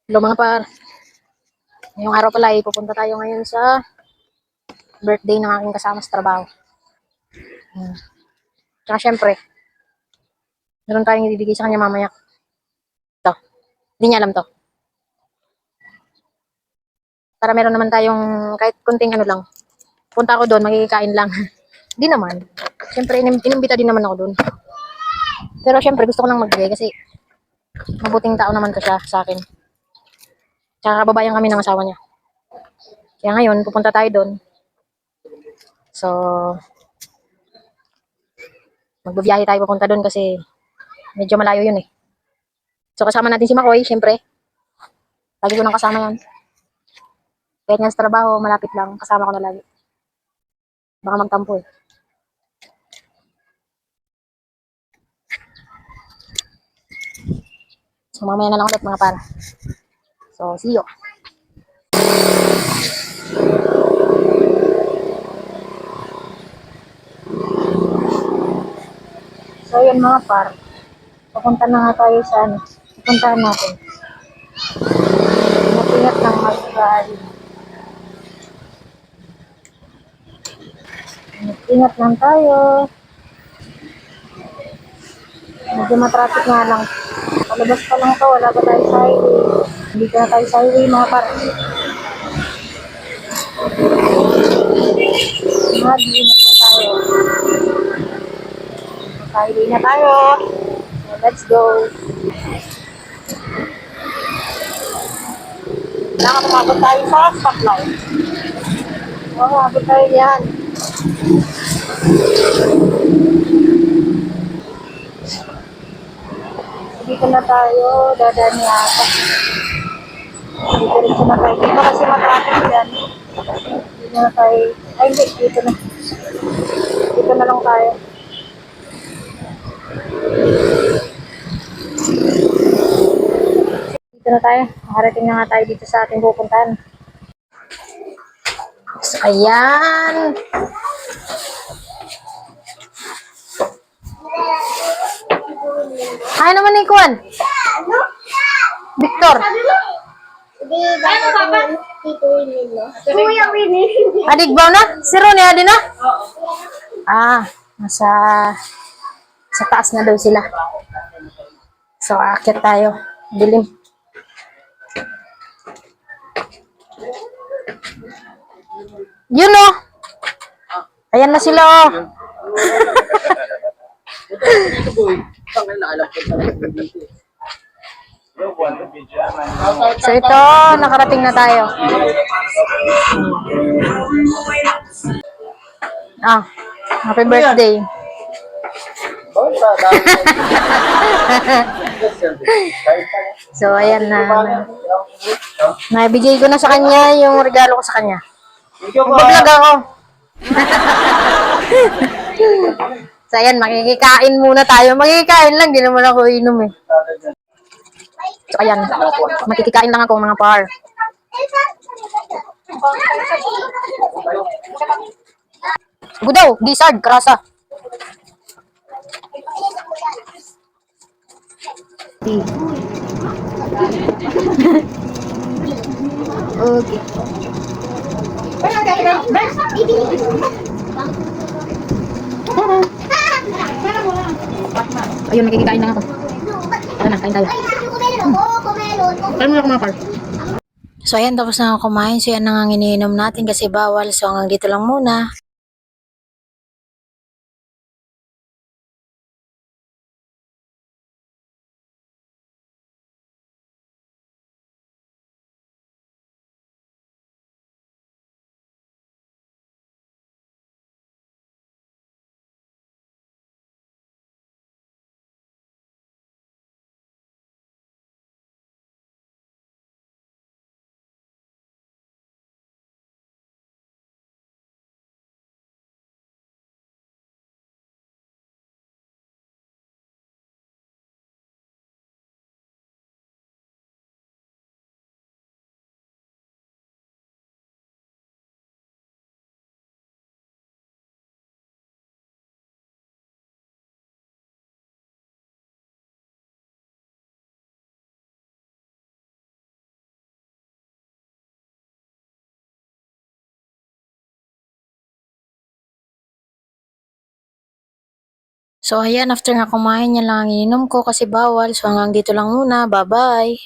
Hello mga par. Ngayong araw pala ay pupunta tayo ngayon sa birthday ng aking kasama sa trabaho. Tsaka syempre, meron tayong ibibigay sa kanya mamaya. Ito. Hindi niya alam to. Para meron naman tayong kahit kunting ano lang. Punta ako doon, magkikain lang. Di naman. Syempre, inimbita din naman ako doon. Pero syempre, gusto ko lang magbigay kasi mabuting tao naman to siya sa akin. Tsaka kababayan kami ng asawa niya. Kaya ngayon, pupunta tayo doon. So, magbabiyahe tayo pupunta doon kasi medyo malayo yun eh. So, kasama natin si Makoy, syempre. Lagi ko nang kasama yan. Kahit nga sa trabaho, malapit lang. Kasama ko na lagi. Baka magtampo eh. So, mamaya na lang ulit mga para. So, see you. So, yun mga par. Papunta na nga tayo sa ano. Pupuntahan natin. Ingat-ingat ng mag-rally. Ingat lang tayo. Medyo matraffic nga lang. Palabas pa lang to. Wala pa tayo sa highway. Hindi na tayo sa highway mga par. Mag-ingat na tayo. Highway na tayo. So, let's go. Nakakapagod tayo sa stoplight. Oo, abot tayo yan. Dito na tayo, dadaan yata. Dito rin na tayo. Dito kasi matraffic yan. Dito na tayo. Ay, hindi. Dito na. Dito na lang tayo. Dito na tayo. Makarating na nga tayo dito sa ating pupuntahan. So, ayan. Ay naman ni Kuan. Victor. Adik ba na? Si Ronnie adi na? Ah, nasa sa taas na daw sila. So, aakyat tayo. Dilim. Yun oh. Ayan na sila oh. So ito, nakarating na tayo. Ah, happy birthday. So ayan na. Nabigay ko na sa kanya yung regalo ko sa kanya. Mag-vlog ako. So ayan, makikikain muna tayo. Makikikain lang, di naman ako inom eh. So ayan, makikikain lang ako mga par. Gudaw, gizzard, krasa. Okay. Ayun, nakikikain lang ako. Tara na, kain tayo. Kain mo na ako mga par. So ayan, tapos na ako kumain. So yan ang iniinom natin kasi bawal. So hanggang dito lang muna. So ayan, after nga kumain yan lang ang ininom ko kasi bawal. So hanggang dito lang muna. Bye-bye!